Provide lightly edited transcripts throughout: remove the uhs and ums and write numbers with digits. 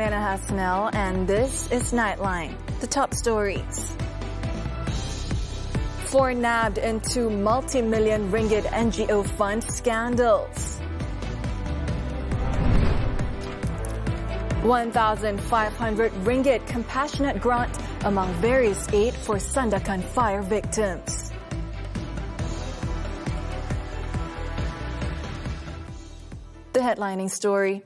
Liyana Hassanel, and this is Nightline. The top stories. 4 nabbed into multi-million ringgit NGO fund scandals. 1,500 ringgit compassionate grant among various aid for Sandakan fire victims. The headlining story.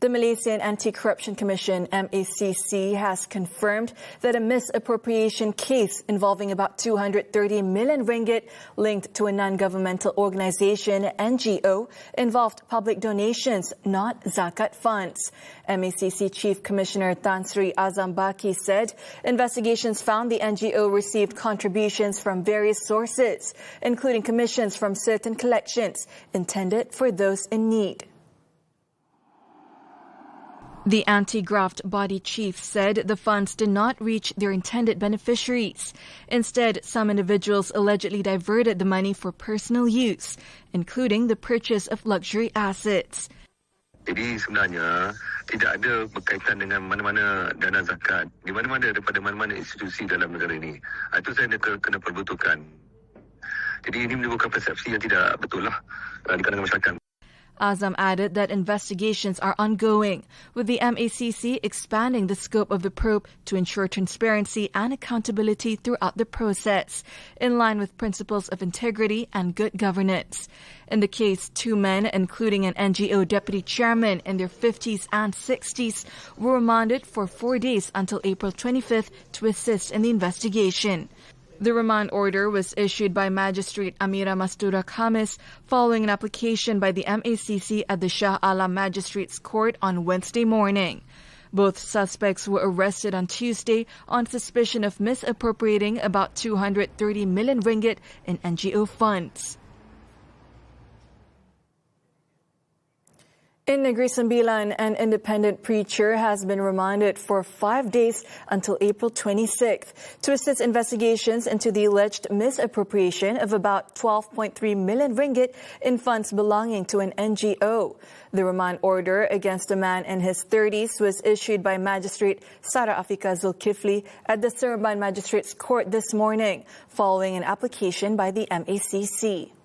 The Malaysian Anti-Corruption Commission, MACC, has confirmed that a misappropriation case involving about 230 million ringgit linked to a non-governmental organization, NGO, involved public donations, not zakat funds. MACC Chief Commissioner Tan Sri Azam Baki said investigations found the NGO received contributions from various sources, including commissions from certain collections intended for those in need. The anti-graft body chief said the funds did not reach their intended beneficiaries. Instead, some individuals allegedly diverted the money for personal use, including the purchase of luxury assets. Jadi sebenarnya tidak ada berkaitan dengan mana-mana dana zakat. Di mana-mana daripada mana-mana institusi dalam negara ini. Itu saya kena perbetulkan. Jadi ini menimbulkan persepsi yang tidak betul lah di kalangan masyarakat. Azam added that investigations are ongoing, with the MACC expanding the scope of the probe to ensure transparency and accountability throughout the process, in line with principles of integrity and good governance. In the case, 2 men, including an NGO deputy chairman in their 50s and 60s, were remanded for 4 days until April 25th to assist in the investigation. The remand order was issued by Magistrate Amira Mastura Khamis following an application by the MACC at the Shah Alam Magistrates Court on Wednesday morning. Both suspects were arrested on Tuesday on suspicion of misappropriating about 230 million ringgit in NGO funds. In Negeri Sembilan, an independent preacher has been remanded for 5 days until April 26th to assist investigations into the alleged misappropriation of about 12.3 million ringgit in funds belonging to an NGO. The remand order against a man in his 30s was issued by Magistrate Sarah Afika Zulkifli at the Seremban Magistrates Court this morning, following an application by the MACC.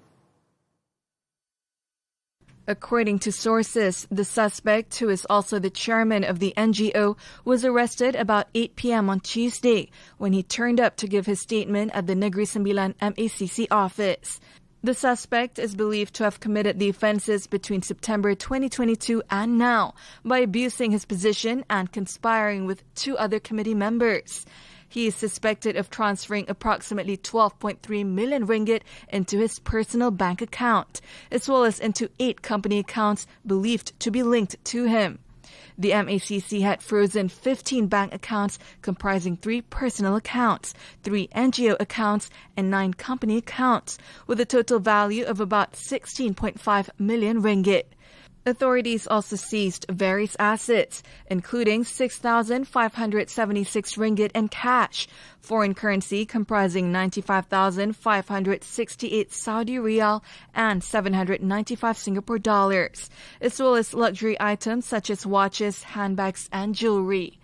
According to sources, the suspect, who is also the chairman of the NGO, was arrested about 8 p.m. on Tuesday when he turned up to give his statement at the Negeri Sembilan MACC office. The suspect is believed to have committed the offences between September 2022 and now by abusing his position and conspiring with 2 other committee members. He is suspected of transferring approximately 12.3 million ringgit into his personal bank account, as well as into 8 company accounts believed to be linked to him. The MACC had frozen 15 bank accounts comprising 3 personal accounts, 3 NGO accounts, and 9 company accounts, with a total value of about 16.5 million ringgit. Authorities also seized various assets, including 6,576 ringgit in cash, foreign currency comprising 95,568 Saudi riyal and 795 Singapore dollars, as well as luxury items such as watches, handbags, and jewelry.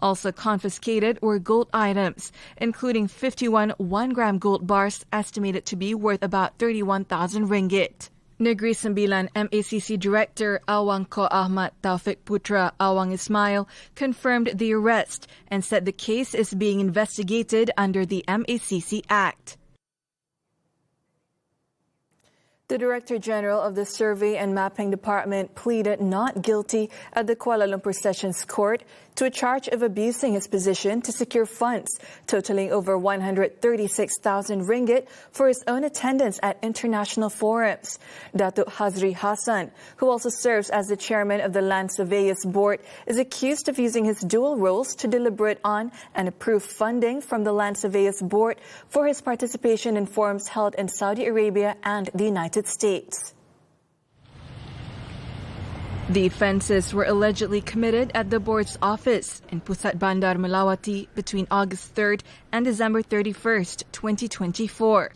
Also confiscated were gold items, including 51 1-gram gold bars estimated to be worth about 31,000 ringgit. Negeri Sembilan MACC Director Awang Ko Ahmad Taufik Putra Awang Ismail confirmed the arrest and said the case is being investigated under the MACC Act. The Director General of the Survey and Mapping Department pleaded not guilty at the Kuala Lumpur Sessions Court to a charge of abusing his position to secure funds totaling over 136,000 ringgit for his own attendance at international forums. Datuk Hazri Hassan, who also serves as the chairman of the Land Surveyors Board, is accused of using his dual roles to deliberate on and approve funding from the Land Surveyors Board for his participation in forums held in Saudi Arabia and the United States. The offences were allegedly committed at the board's office in Pusat Bandar Melawati between August 3rd and December 31st, 2024.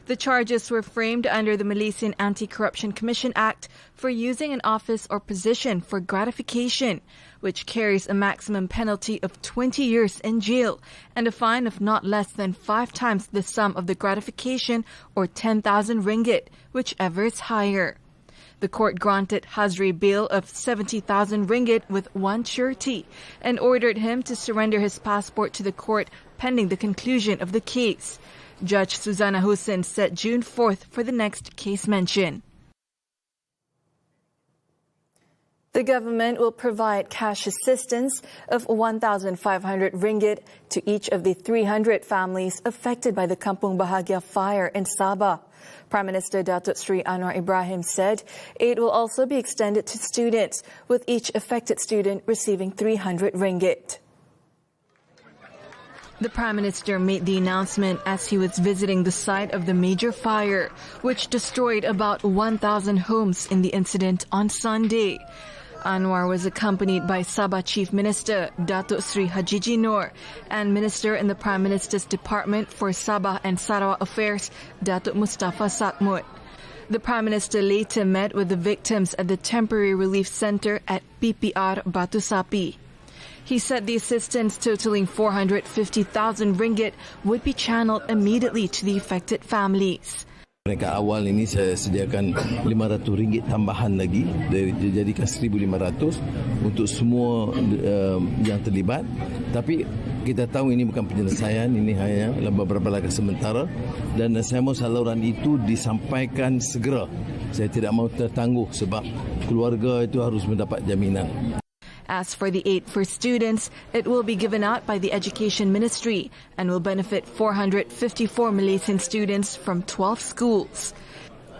The charges were framed under the Malaysian Anti-Corruption Commission Act for using an office or position for gratification, which carries a maximum penalty of 20 years in jail and a fine of not less than 5 times the sum of the gratification or 10,000 ringgit, whichever is higher. The court granted Hazri bail of 70,000 ringgit with one surety and ordered him to surrender his passport to the court pending the conclusion of the case. Judge Suzana Hussein set June 4th for the next case mention. The government will provide cash assistance of 1,500 ringgit to each of the 300 families affected by the Kampung Bahagia fire in Sabah. Prime Minister Datuk Sri Anwar Ibrahim said aid will also be extended to students, with each affected student receiving 300 ringgit. The Prime Minister made the announcement as he was visiting the site of the major fire, which destroyed about 1,000 homes in the incident on Sunday. Anwar was accompanied by Sabah Chief Minister Datuk Sri Hajiji Noor and Minister in the Prime Minister's Department for Sabah and Sarawak Affairs, Datuk Mustafa Sakmut. The Prime Minister later met with the victims at the Temporary Relief Centre at PPR Batu Sapi. He said the assistance totaling 450,000 ringgit would be channeled immediately to the affected families. Mereka awal ini saya sediakan RM500 tambahan lagi, dijadikan RM1,500 untuk semua yang terlibat. Tapi kita tahu ini bukan penyelesaian, ini hanya beberapa langkah sementara dan saya mahu saluran itu disampaikan segera. Saya tidak mahu tertangguh sebab keluarga itu harus mendapat jaminan. As for the aid for students, it will be given out by the Education Ministry and will benefit 454 Malaysian students from 12 schools.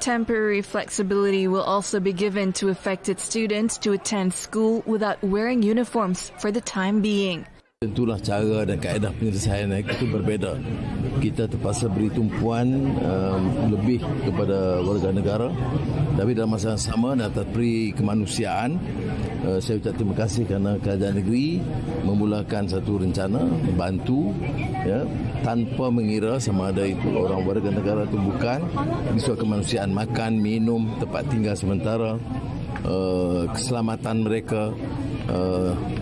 Temporary flexibility will also be given to affected students to attend school without wearing uniforms for the time being. Tentulah cara dan kaedah penyelesaian itu berbeza. Kita terpaksa beri tumpuan lebih kepada warga negara, tapi dalam masa yang sama dan atas peri kemanusiaan, saya ucap terima kasih kerana kerajaan negeri memulakan satu rencana membantu ya, tanpa mengira sama ada itu orang warga negara itu bukan, isu kemanusiaan, makan, minum, tempat tinggal sementara, keselamatan mereka,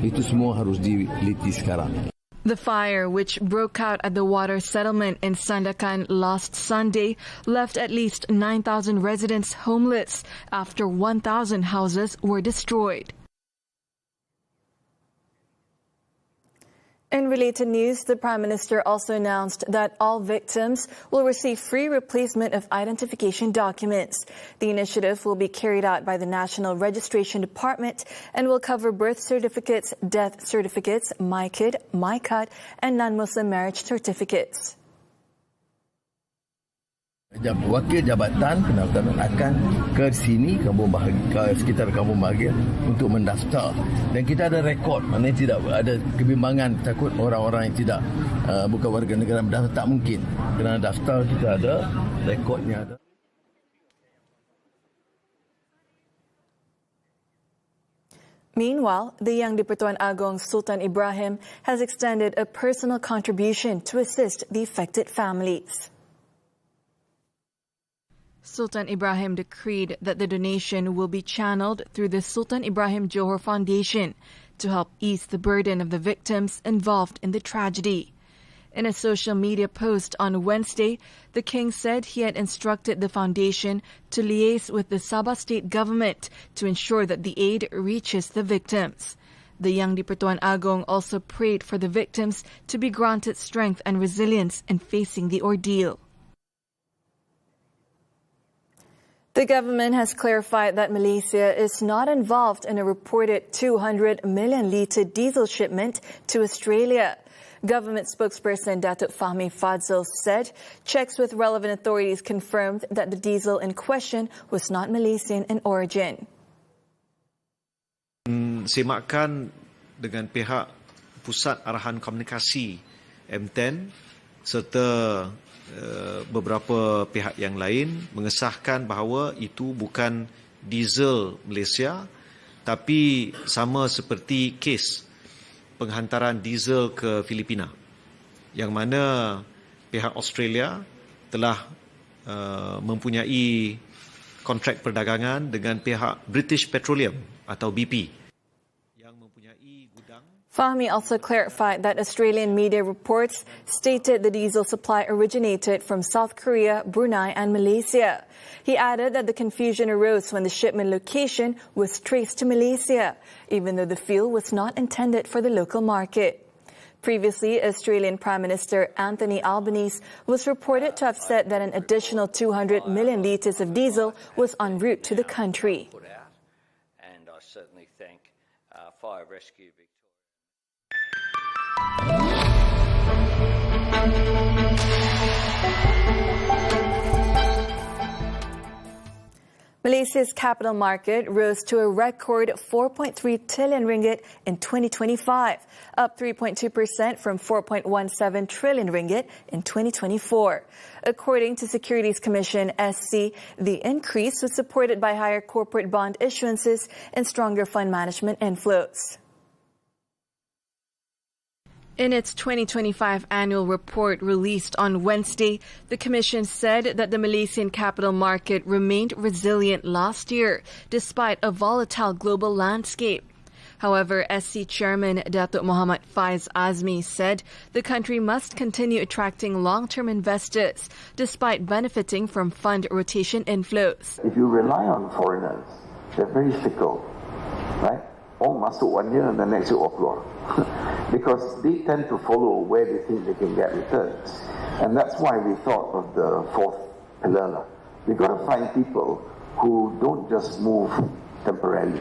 itu semua harus diliti sekarang. The fire, which broke out at the water settlement in Sandakan last Sunday, left at least 9,000 residents homeless after 1,000 houses were destroyed. In related news, the Prime Minister also announced that all victims will receive free replacement of identification documents. The initiative will be carried out by the National Registration Department and will cover birth certificates, death certificates, MACC, and non-Muslim marriage certificates. Wakil Jabatan Pendaftaran akan ke sini ke sekitar Kampung Bahagia untuk mendaftar dan kita ada rekod, maknanya tidak ada kebimbangan takut orang-orang yang tidak bukan warga negara mendaftar, tak mungkin. Kerana daftar kita ada rekodnya ada. Meanwhile, the Yang di-Pertuan Agong Sultan Ibrahim has extended a personal contribution to assist the affected families. Sultan Ibrahim decreed that the donation will be channeled through the Sultan Ibrahim Johor Foundation to help ease the burden of the victims involved in the tragedy. In a social media post on Wednesday, the king said he had instructed the foundation to liaise with the Sabah state government to ensure that the aid reaches the victims. The Yang di-Pertuan Agong also prayed for the victims to be granted strength and resilience in facing the ordeal. The government has clarified that Malaysia is not involved in a reported 200 million litre diesel shipment to Australia. Government spokesperson Datuk Fahmi Fadzil said checks with relevant authorities confirmed that the diesel in question was not Malaysian in origin. Semakkan dengan pihak Pusat Arahan Komunikasi M10 serta beberapa pihak yang lain mengesahkan bahawa itu bukan diesel Malaysia tapi sama seperti kes penghantaran diesel ke Filipina yang mana pihak Australia telah mempunyai kontrak perdagangan dengan pihak British Petroleum atau BP yang mempunyai gudang. Fahmi also clarified that Australian media reports stated the diesel supply originated from South Korea, Brunei and Malaysia. He added that the confusion arose when the shipment location was traced to Malaysia, even though the fuel was not intended for the local market. Previously, Australian Prime Minister Anthony Albanese was reported to have said that an additional 200 million litres of diesel was en route to the country. And I certainly thank Fire Rescue Victoria. Malaysia's capital market rose to a record 4.3 trillion ringgit in 2025, up 3.2% from 4.17 trillion ringgit in 2024. According to Securities Commission SC, the increase was supported by higher corporate bond issuances and stronger fund management inflows. In its 2025 annual report released on Wednesday, the Commission said that the Malaysian capital market remained resilient last year, despite a volatile global landscape. However, SC Chairman Datuk Muhammad Faiz Azmi said the country must continue attracting long-term investors, despite benefiting from fund rotation inflows. If you rely on foreigners, they're very fickle, right? All masuk 1 year and the next year all keluar. Because they tend to follow where they think they can get returns. And that's why we thought of the fourth pillar. We've got to find people who don't just move temporarily.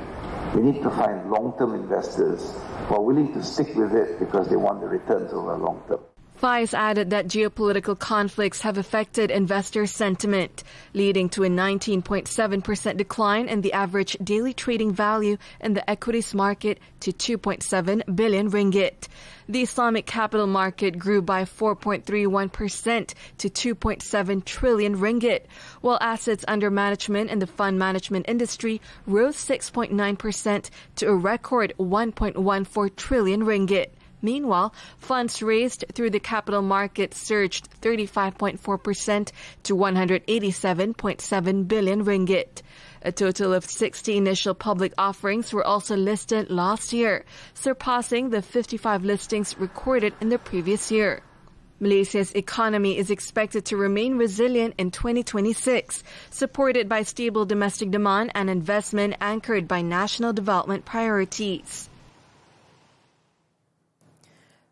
We need to find long-term investors who are willing to stick with it because they want the returns over long term. Faiz added that geopolitical conflicts have affected investor sentiment, leading to a 19.7% decline in the average daily trading value in the equities market to 2.7 billion ringgit. The Islamic capital market grew by 4.31% to 2.7 trillion ringgit, while assets under management in the fund management industry rose 6.9% to a record 1.14 trillion ringgit. Meanwhile, funds raised through the capital market surged 35.4% to 187.7 billion ringgit. A total of 60 initial public offerings were also listed last year, surpassing the 55 listings recorded in the previous year. Malaysia's economy is expected to remain resilient in 2026, supported by stable domestic demand and investment anchored by national development priorities.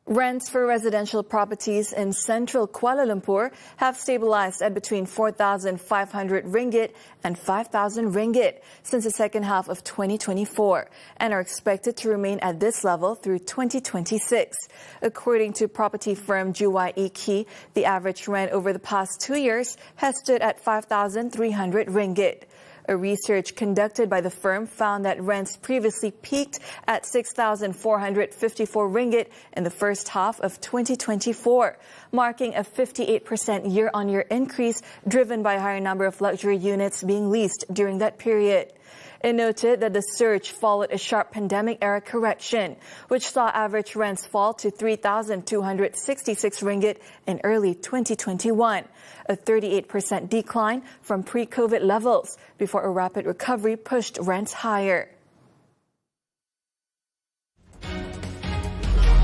Rents for residential properties in central Kuala Lumpur have stabilized at between 4,500 ringgit and 5,000 ringgit since the second half of 2024 and are expected to remain at this level through 2026. According to property firm Juwai the average rent over the past 2 years has stood at 5,300 ringgit. A research conducted by the firm found that rents previously peaked at 6,454 ringgit in the first half of 2024, marking a 58% year-on-year increase driven by a higher number of luxury units being leased during that period. It noted that the surge followed a sharp pandemic-era correction, which saw average rents fall to 3,266 ringgit in early 2021, a 38% decline from pre-COVID levels before a rapid recovery pushed rents higher.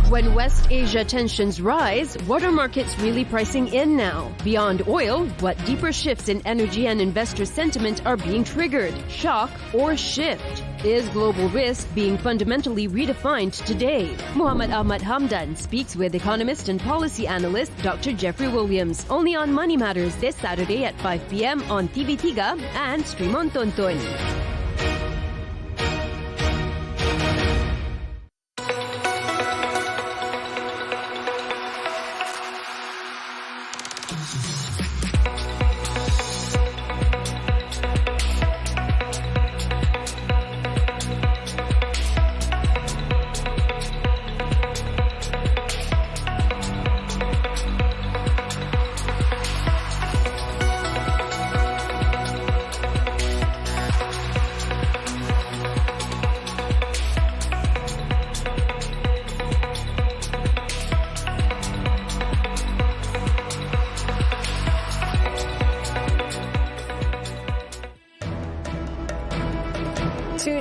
When West Asia tensions rise, what are markets really pricing in now? Beyond oil, what deeper shifts in energy and investor sentiment are being triggered? Shock or shift? Is global risk being fundamentally redefined today? Muhammad Ahmad Hamdan speaks with economist and policy analyst Dr. Jeffrey Williams, only on Money Matters this Saturday at 5 p.m. on TV3 and stream on Tonton.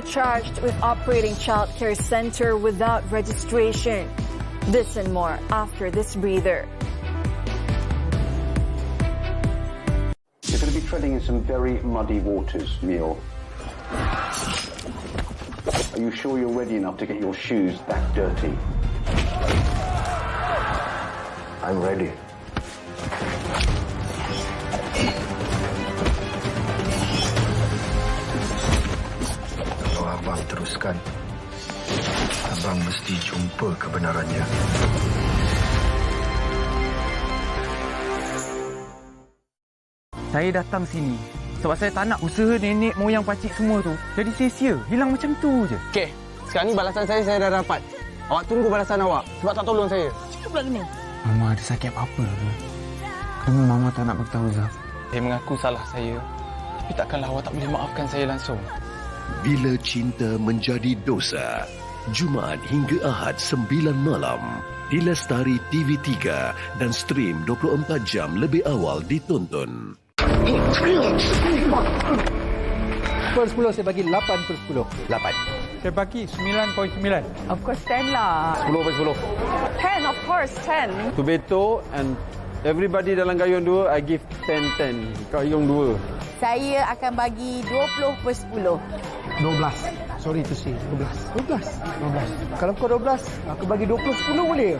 charged with operating childcare center without registration. This and more after this breather. You're going to be treading in some very muddy waters, Mule. Are you sure you're ready enough to get your shoes that dirty? I'm ready. Kalau abang teruskan, abang mesti jumpa kebenarannya. Saya datang sini sebab saya tak nak usaha nenek moyang pakcik semua tu jadi sia-sia, hilang macam tu je. Okey, sekarang ni balasan saya dah dapat. Awak tunggu balasan awak sebab tak tolong saya. Cakap pula gini. Mama ada sakit apa ke? Kenapa Mama tak nak beritahu Zaf? Saya mengaku salah saya, tapi takkanlah awak tak boleh maafkan saya langsung. Bila Cinta Menjadi Dosa, Jumaat hingga Ahad 9 malam di Lestari TV3 dan stream 24 jam lebih awal ditonton. Per 10 saya bagi 8 per 10. 8. Saya bagi 9.9. Of course 10 lah. 10 per 10. 10 of course 10. To Beto and everybody dalam gayung 2, I give 10. Gayung 2. Saya akan bagi 20 per 10. 12. Sorry to say, 12. Kalau kau 12, aku bagi 20 10 boleh.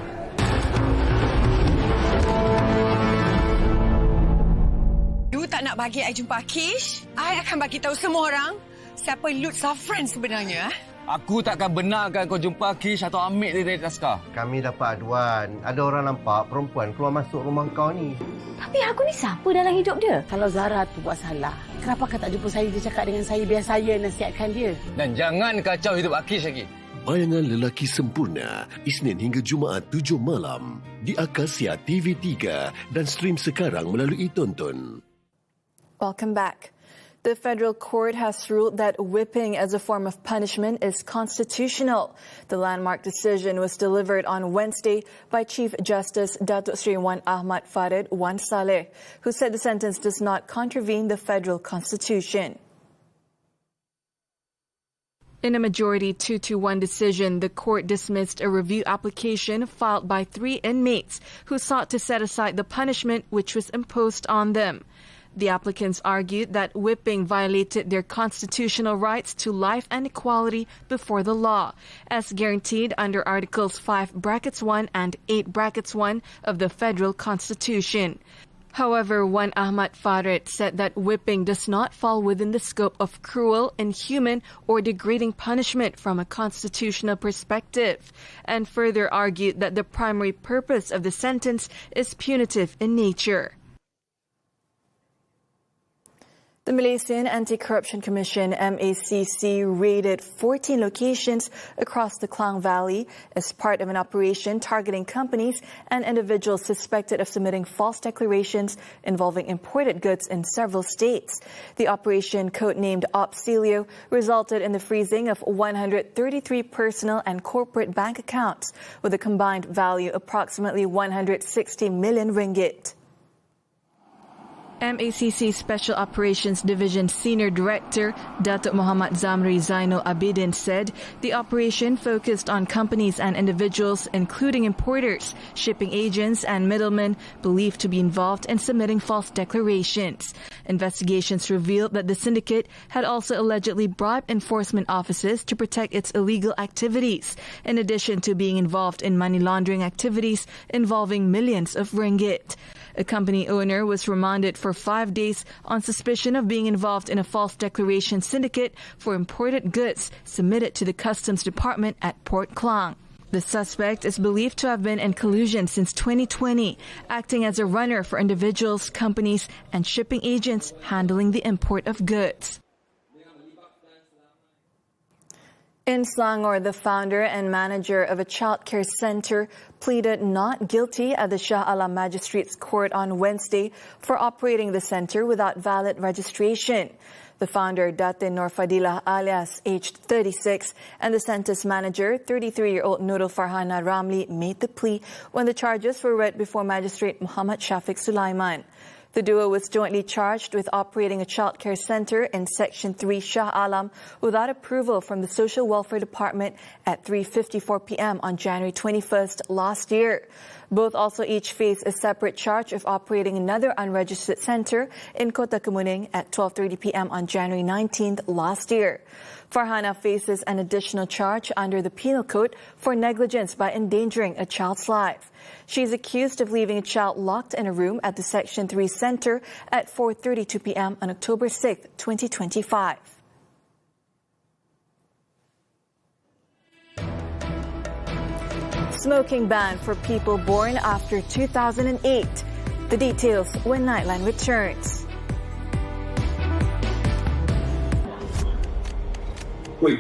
You tak nak bagi I jumpa Akish? I akan bagi tahu semua orang siapa Lut Safran sebenarnya. Aku takkan benarkan kau jumpa Kish atau ambil dia dari taska. Kami dapat aduan. Ada orang nampak perempuan keluar masuk rumah kau ni. Tapi aku ni siapa dalam hidup dia? Kalau Zara tu buat salah, kenapa kau tak jumpa saya? Dia cakap dengan saya biar saya nasihatkan dia. Dan jangan kacau hidup Akish lagi. Bayangan Lelaki Sempurna, Isnin hingga Jumaat 7 malam di Akasia TV3 dan stream sekarang melalui Tonton. Welcome back. The federal court has ruled that whipping as a form of punishment is constitutional. The landmark decision was delivered on Wednesday by Chief Justice Datuk Sri Wan Ahmad Farid Wan Saleh, who said the sentence does not contravene the federal constitution. In a majority 2-1 decision, the court dismissed a review application filed by 3 inmates who sought to set aside the punishment which was imposed on them. The applicants argued that whipping violated their constitutional rights to life and equality before the law, as guaranteed under Articles 5(1) and 8(1) of the Federal Constitution. However, Wan Ahmad Farid said that whipping does not fall within the scope of cruel, inhuman, or degrading punishment from a constitutional perspective, and further argued that the primary purpose of the sentence is punitive in nature. The Malaysian Anti-Corruption Commission, MACC, raided 14 locations across the Klang Valley as part of an operation targeting companies and individuals suspected of submitting false declarations involving imported goods in several states. The operation, codenamed Opsilio, resulted in the freezing of 133 personal and corporate bank accounts with a combined value approximately 160 million ringgit. MACC Special Operations Division Senior Director Datuk Muhammad Zamri Zainul Abidin said the operation focused on companies and individuals, including importers, shipping agents and middlemen believed to be involved in submitting false declarations. Investigations revealed that the syndicate had also allegedly bribed enforcement officers to protect its illegal activities, in addition to being involved in money laundering activities involving millions of ringgit. A company owner was remanded for 5 days on suspicion of being involved in a false declaration syndicate for imported goods submitted to the Customs Department at Port Klang. The suspect is believed to have been in collusion since 2020, acting as a runner for individuals, companies, and shipping agents handling the import of goods. In Selangor, the founder and manager of a childcare center pleaded not guilty at the Shah Alam Magistrates Court on Wednesday for operating the center without valid registration. The founder, Datin Nur Fadilah alias, aged 36, and the center's manager, 33-year-old Nurul Farhana Ramli, made the plea when the charges were read before Magistrate Muhammad Shafiq Sulaiman. The duo was jointly charged with operating a childcare center in Section 3 Shah Alam without approval from the Social Welfare Department at 3:54 p.m. on January 21st last year. Both also each face a separate charge of operating another unregistered center in Kota Kemuning at 12:30 p.m. on January 19th last year. Farhana faces an additional charge under the Penal Code for negligence by endangering a child's life. She is accused of leaving a child locked in a room at the Section 3 Center at 4:32 p.m. on October 6, 2025. Smoking ban for people born after 2008. The details when Nightline returns. Woi,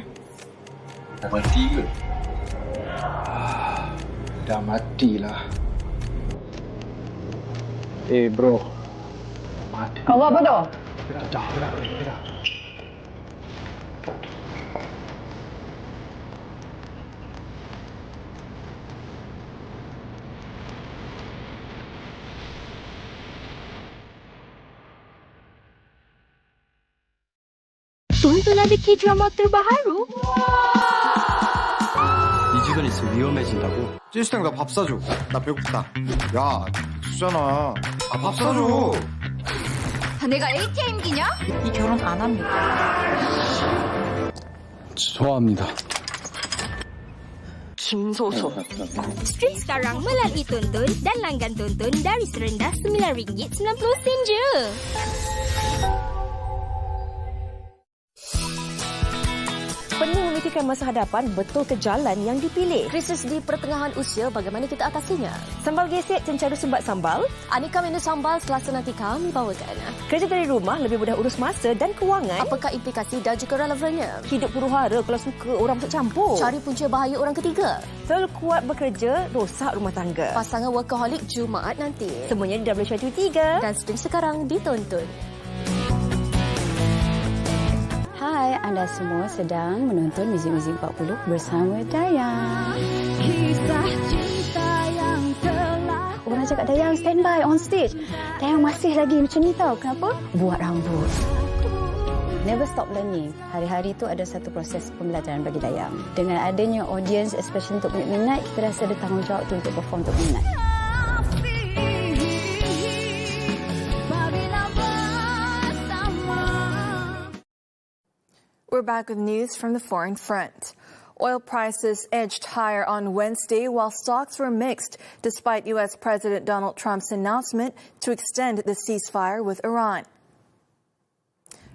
dah mati ke? Dah matilah. Bro. Mati. Kau apa tu? Dah. tonton ada K-drama terbaru? 이주변이 있으면 위험해진다고. 시스템 나 밥 사줘. 나 배고프다. 야, 주잖아. 밥 사줘. 내가 ATM기냐? 이 결혼 안 합니다. 좋아합니다. 김소소. Stream sekarang melalui Tonton dan langgan Tonton dari serendah RM9.90 je. Pening memikirkan masa hadapan, betul ke jalan yang dipilih? Krisis di pertengahan usia, bagaimana kita atasinya? Sambal gesek cencadu sumbat sambal? Aneka menu sambal Selasa nanti kami bawakan. Kerja dari rumah lebih mudah urus masa dan kewangan? Apakah implikasi dan juga relevannya? Hidup huru-hara kalau suka orang masuk campur? Cari punca bahaya orang ketiga? Terlalu kuat bekerja, rosak rumah tangga? Pasangan workaholic Jumaat nanti. Semuanya di WCHU3 dan stream sekarang ditonton. Hai, anda semua sedang menonton Muzik-Muzik 40 bersama Dayang. Kisah cinta yang telah... Orang cakap Dayang standby on stage. Dayang masih lagi macam ni tau. Kenapa? Buat rambut. Never stop learning. Hari-hari itu ada satu proses pembelajaran bagi Dayang. Dengan adanya audience, especially untuk minat, kita rasa ada tanggungjawab untuk perform untuk minat. We're back with news from the foreign front. Oil prices edged higher on Wednesday while stocks were mixed despite U.S. President Donald Trump's announcement to extend the ceasefire with Iran.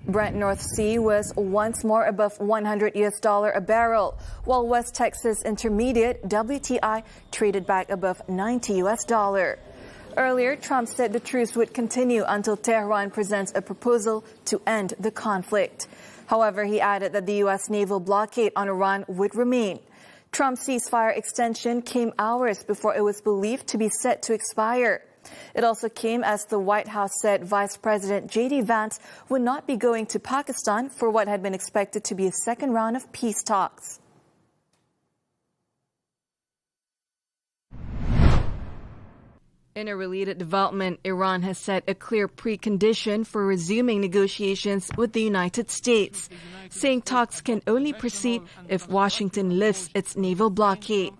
Brent North Sea was once more above $100 a barrel, while West Texas Intermediate WTI traded back above $90 US. Earlier, Trump said the truce would continue until Tehran presents a proposal to end the conflict. However, he added that the U.S. naval blockade on Iran would remain. Trump's ceasefire extension came hours before it was believed to be set to expire. It also came as the White House said Vice President J.D. Vance would not be going to Pakistan for what had been expected to be a second round of peace talks. In a related development, Iran has set a clear precondition for resuming negotiations with the United States, saying talks can only proceed if Washington lifts its naval blockade.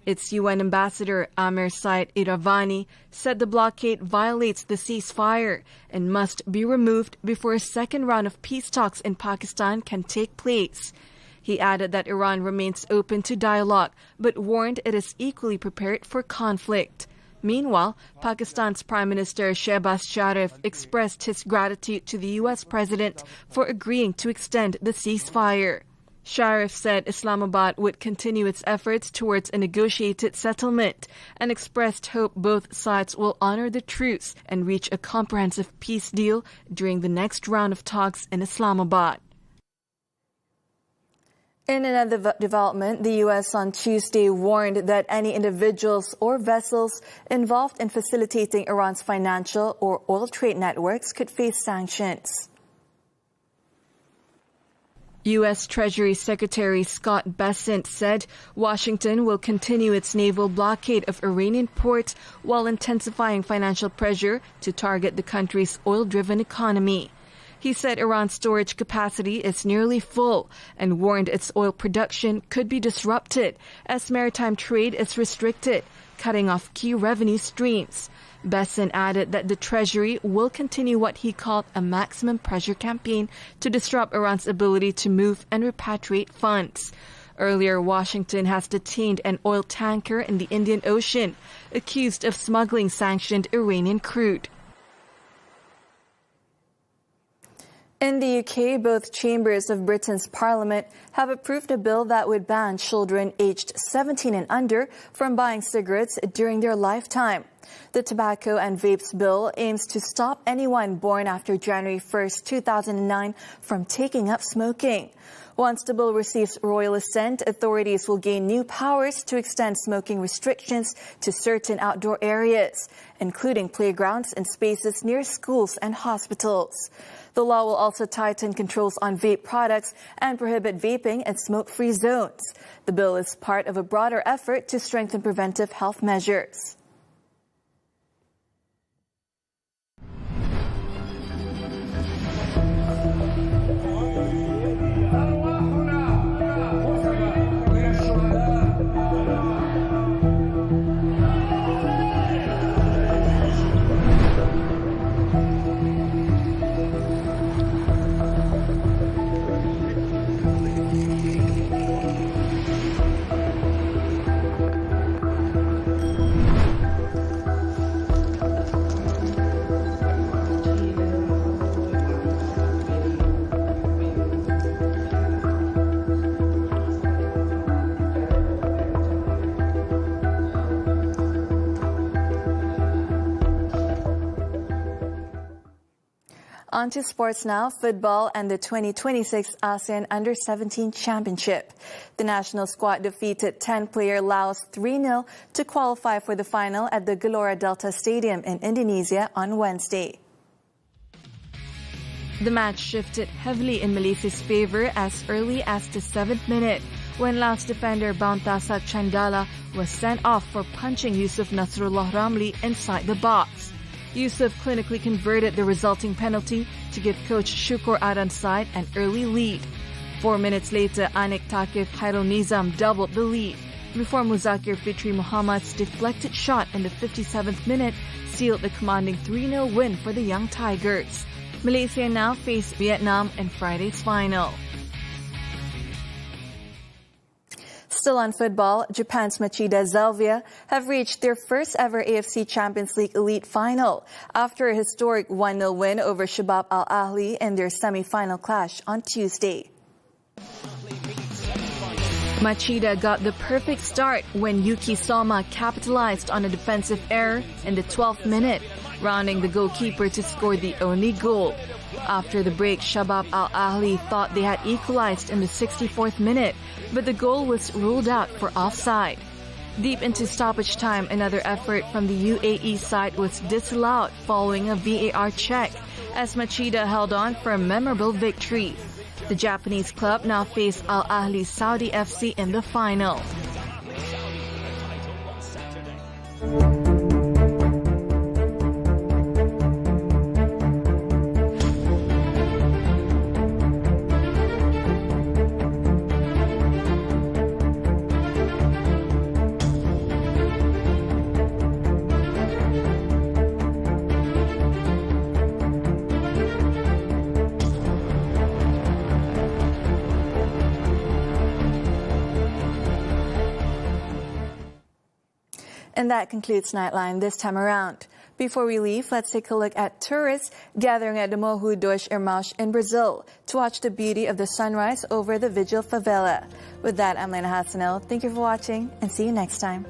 Its UN ambassador, Amir Said Iravani, said the blockade violates the ceasefire and must be removed before a second round of peace talks in Pakistan can take place. He added that Iran remains open to dialogue, but warned it is equally prepared for conflict. Meanwhile, Pakistan's Prime Minister Shehbaz Sharif expressed his gratitude to the U.S. president for agreeing to extend the ceasefire. Sharif said Islamabad would continue its efforts towards a negotiated settlement and expressed hope both sides will honor the truce and reach a comprehensive peace deal during the next round of talks in Islamabad. In another development, the U.S. on Tuesday warned that any individuals or vessels involved in facilitating Iran's financial or oil trade networks could face sanctions. U.S. Treasury Secretary Scott Bessent said Washington will continue its naval blockade of Iranian ports while intensifying financial pressure to target the country's oil-driven economy. He said Iran's storage capacity is nearly full and warned its oil production could be disrupted as maritime trade is restricted, cutting off key revenue streams. Bessent added that the Treasury will continue what he called a maximum pressure campaign to disrupt Iran's ability to move and repatriate funds. Earlier, Washington has detained an oil tanker in the Indian Ocean, accused of smuggling sanctioned Iranian crude. In the UK, both chambers of Britain's Parliament have approved a bill that would ban children aged 17 and under from buying cigarettes during their lifetime. The Tobacco and Vapes Bill aims to stop anyone born after January 1, 2009 from taking up smoking. Once the bill receives royal assent, authorities will gain new powers to extend smoking restrictions to certain outdoor areas, including playgrounds and spaces near schools and hospitals. The law will also tighten controls on vape products and prohibit vaping in smoke-free zones. The bill is part of a broader effort to strengthen preventive health measures. On to sports now, football and the 2026 ASEAN Under-17 Championship. The national squad defeated 10-player Laos 3-0 to qualify for the final at the Gelora Delta Stadium in Indonesia on Wednesday. The match shifted heavily in Malaysia's favour as early as the 7th minute when Laos defender Bountasak Chandala was sent off for punching Yusuf Nasrullah Ramli inside the box. Yusuf clinically converted the resulting penalty to give coach Syukur Adan's side an early lead. 4 minutes later, Anik Takif Khairul Nizam doubled the lead before Muzakir Fitri Muhammad's deflected shot in the 57th minute sealed the commanding 3-0 win for the Young Tigers. Malaysia now face Vietnam in Friday's final. Still on football, Japan's Machida Zelvia have reached their first ever AFC Champions League Elite Final after a historic 1-0 win over Shabab Al Ahli in their semi-final clash on Tuesday. Machida got the perfect start when Yuki Soma capitalized on a defensive error in the 12th minute, rounding the goalkeeper to score the only goal. After the break, Shabab Al Ahli thought they had equalized in the 64th minute, but the goal was ruled out for offside. Deep into stoppage time, another effort from the UAE side was disallowed following a VAR check, as Machida held on for a memorable victory. The Japanese club now face Al Ahli Saudi FC in the final. And that concludes Nightline this time around. Before we leave, let's take a look at tourists gathering at the Morro dos Irmãos in Brazil to watch the beauty of the sunrise over the Vigil Favela. With that, I'm Liyana Hassanel. Thank you for watching and see you next time.